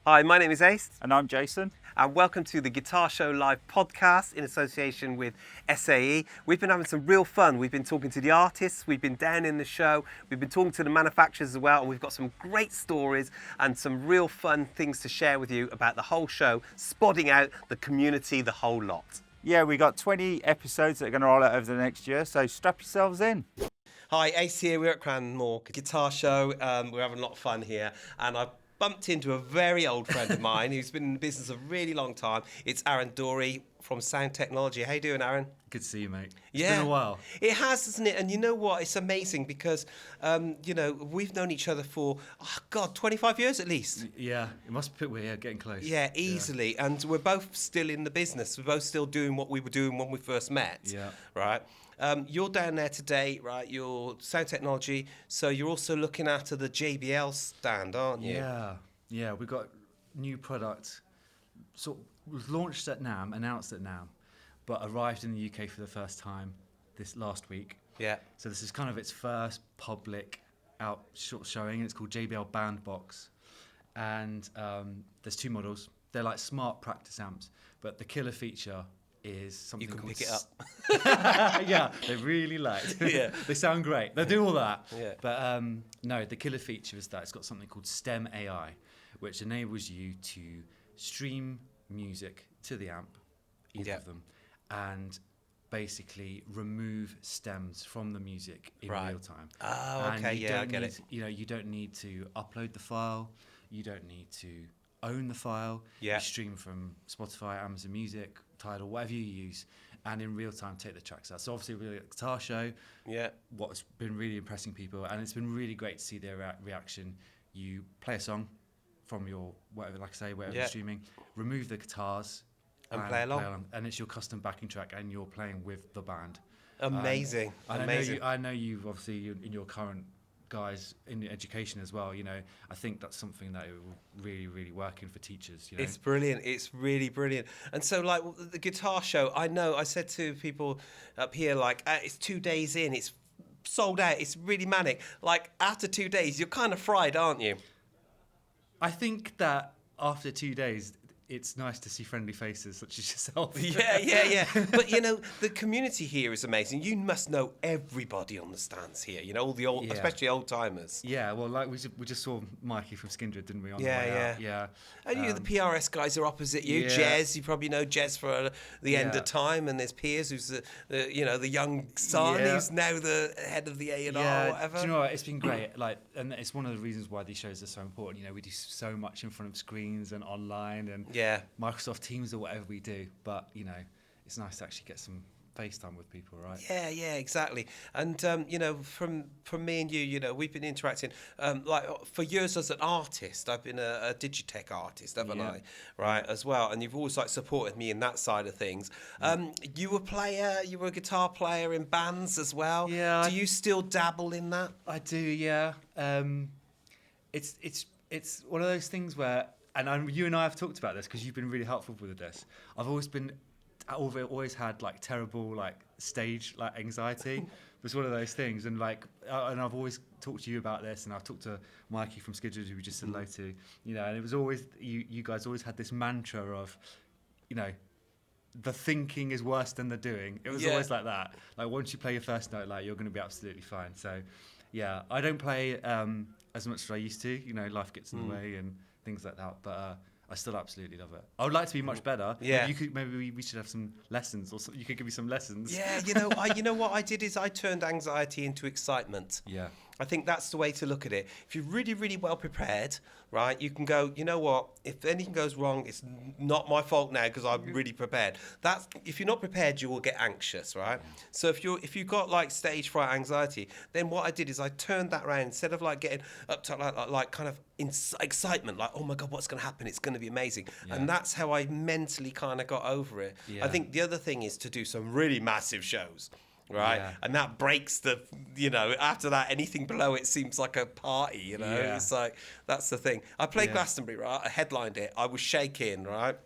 Hi, my name is Ace. And I'm Jason. And welcome to the Guitar Show Live podcast in association with SAE. We've been having some real fun. We've been talking to the artists, we've been down in the show, we've been talking to the manufacturers as well, and we've got some great stories and some real fun things to share with you about the whole show, spotting out the community, the whole lot. Yeah, we got 20 episodes that are going to roll out over the next year, so strap yourselves in. Hi, Ace here. We're at Cranmore Guitar Show. We're having a lot of fun here, and I've bumped into a very old friend of mine who's been in the business a really long time. It's Aaron Dorey from Sound Technology. How you doing, Aaron? Good to see you, mate. It's been a while. It has, hasn't it? And you know what? It's amazing because, we've known each other for, 25 years at least. Yeah, it must be, we're getting close. Yeah, easily. Yeah. And we're both still in the business. We're both still doing what we were doing when we first met. Yeah. Right? You're down there today, right? You're Sound Technology, so you're also looking after the JBL stand, aren't you? Yeah. We've got new product. So was launched at NAMM, announced at NAMM, but arrived in the UK for the first time this last week. Yeah. So this is kind of its first public out showing. It's called JBL Bandbox, and there's two models. They're like smart practice amps, but the killer feature is something you can called pick it up. Yeah, they really light. Yeah. They sound great. They do all that. Yeah. But no, the killer feature is that it's got something called STEM AI, which enables you to stream music to the amp, either of them, and basically remove stems from the music in real time. Oh, okay, yeah, I get it. You don't need to upload the file. You don't need to own the file. Yeah. You stream from Spotify, Amazon Music, Tidal, whatever you use, and in real time take the tracks out. So obviously we're at a guitar show. Yeah. What's been really impressing people, and it's been really great to see their reaction. You play a song from your whatever you're streaming, remove the guitars and play along. And it's your custom backing track, and you're playing with the band. Amazing. Amazing. I know you've obviously in your current guys in education as well. I think that's something that it will really, really work in for teachers. It's brilliant. It's really brilliant. And so, like the guitar show, I said to people up here, it's 2 days in, it's sold out. It's really manic. Like after 2 days, you're kind of fried, aren't you? I think that after 2 days, it's nice to see friendly faces such as yourself. Yeah. But, the community here is amazing. You must know everybody on the stands here, all the old, especially old-timers. Yeah, well, like we just saw Mikey from Skindred, didn't we? On the way out? Yeah. And the PRS guys are opposite you. Yeah. Jez, you probably know Jez for the End of Time, and there's Piers, who's the young son, who's now the head of the A&R or whatever. Do you know what? It's been great. And it's one of the reasons why these shows are so important. We do so much in front of screens and online and Microsoft Teams or whatever we do. But it's nice to actually get some FaceTime with people, right? Yeah, exactly. And from me and you, we've been interacting. For years as an artist, I've been a Digitech artist, haven't I? Right, as well. And you've always supported me in that side of things. You were a guitar player in bands as well. Yeah. Do you still dabble in that? I do, yeah. It's one of those things where, and you and I have talked about this because you've been really helpful with this. I've always had terrible stage anxiety. It's one of those things, and and I've always talked to you about this, and I've talked to Mikey from Skindred, who we just said hello to, and it was always you guys always had this mantra of, the thinking is worse than the doing. It was always like that. Once you play your first note, you're going to be absolutely fine. So, yeah, I don't play as much as I used to. Life gets in the way and things like that, but I still absolutely love it. I would like to be much better. Yeah. Maybe we should have some lessons, or you could give me some lessons. Yeah, what I did is I turned anxiety into excitement. Yeah. I think that's the way to look at it. If you're really, really well prepared, right, you can go, you know what, if anything goes wrong, it's not my fault now because I'm really prepared. If you're not prepared, you will get anxious, right? So if you've got stage fright anxiety, then what I did is I turned that around. Instead of getting up to kind of excitement, oh my God, what's going to happen? It's going to be amazing. Yeah. And that's how I mentally kind of got over it. Yeah. I think the other thing is to do some really massive shows. Right, and that breaks after that, anything below it seems like a party, It's that's the thing. I played Glastonbury, right? I headlined it. I was shaking, right?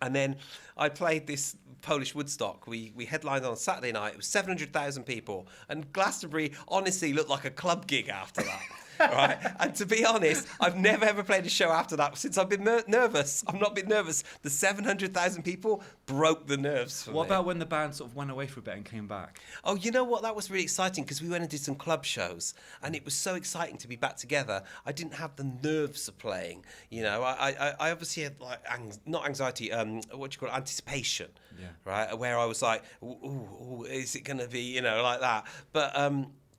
And then I played this Polish Woodstock. We headlined on Saturday night. It was 700,000 people. And Glastonbury honestly looked like a club gig after that. Right? And to be honest, I've never ever played a show after that since I've been nervous. I've not been nervous. The 700,000 people broke the nerves for me. What about when the band sort of went away for a bit and came back? Oh, you know what? That was really exciting because we went and did some club shows, and it was so exciting to be back together. I didn't have the nerves of playing. You know, I obviously had like not anxiety, what do you call it, anticipation. Yeah. Right, where I was like, ooh, is it going to be, you know, like that? But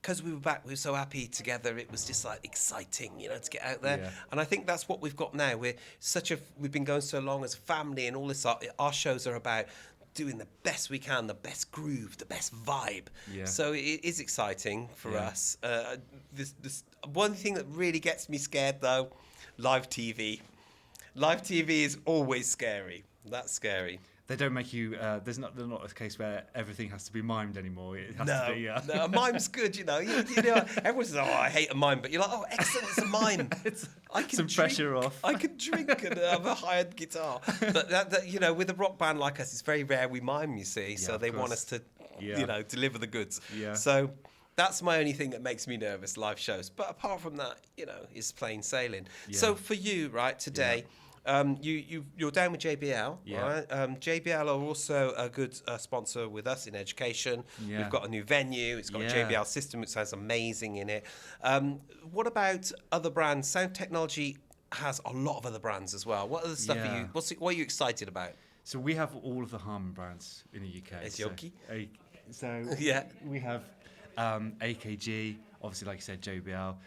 because we were back, we were so happy together. It was just like exciting, you know, to get out there. Yeah. And I think that's what we've got now. We've been going so long as a family, and all this. Our shows are about doing the best we can, the best groove, the best vibe. Yeah. So it is exciting for Yeah. us. This one thing that really gets me scared though, live TV. Live TV is always scary. That's scary. They don't make you. There's not a case where everything has to be mimed anymore. It has to be. No, a mime's good, you know. You know, everyone says, "Oh, I hate a mime," but you're like, "Oh, excellent, it's a mime." I can some drink, pressure off. I can drink and have a hired guitar. But that, you know, with a rock band like us, it's very rare we mime. You see, so of they want course. us to, Yeah. you know, deliver the goods. Yeah. So that's my only thing that makes me nervous, live shows. But apart from that, you know, it's plain sailing. Yeah. So for you, right, today. You're down with JBL, Yeah. right? JBL are also a good sponsor with us in education. Yeah. We've got a new venue. It's got a Yeah. JBL system, which sounds amazing in it. What about other brands? Sound Technology has a lot of other brands as well. What other stuff are Yeah. you? What are you excited about? So we have all of the Harman brands in the UK. It's so, Yogi. So Yeah. we have AKG, obviously, like you said, JBL,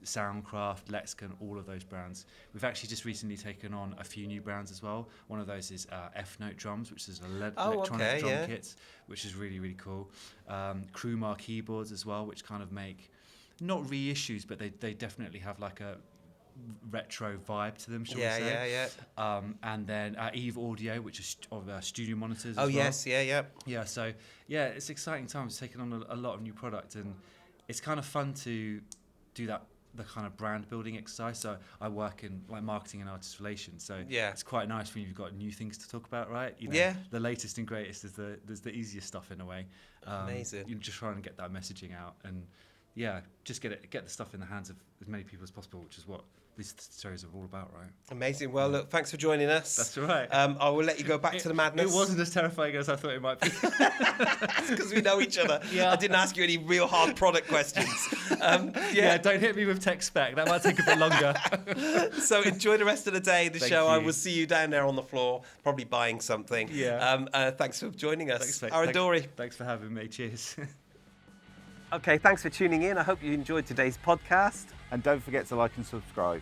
Soundcraft, Lexicon, all of those brands. We've actually just recently taken on a few new brands as well. One of those is F-Note drums, which is electronic drum kits, which is really, really cool. Crewmar keyboards as well, which kind of make, not reissues, but they definitely have like a retro vibe to them, shall we say. Yeah. And then Eve Audio, which is of studio monitors as Oh, well. yes, yeah. Yeah, so yeah, it's exciting times, taking on a lot of new product, and it's kind of fun to do the kind of brand building exercise. So I work in like marketing and artist relations, so Yeah. it's quite nice when you've got new things to talk about, right? You know, Yeah. The latest and greatest is there's the easiest stuff in a way. Amazing. You're just trying to get that messaging out, and yeah, just get the stuff in the hands of as many people as possible, which is what these shows are all about, right? Amazing. Well, look, thanks for joining us. That's all right. I will let you go back to the madness. It wasn't as terrifying as I thought it might be. because we know each other. Yeah. I didn't ask you any real hard product questions. Yeah, don't hit me with tech spec. That might take a bit longer. So enjoy the rest of the day, the Thank show. I you. will see you down there on the floor, probably buying something. Yeah. Thanks for joining us. Thanks, mate. Aaron Dorey. Thanks for having me. Cheers. Okay, thanks for tuning in. I hope you enjoyed today's podcast. And don't forget to like and subscribe.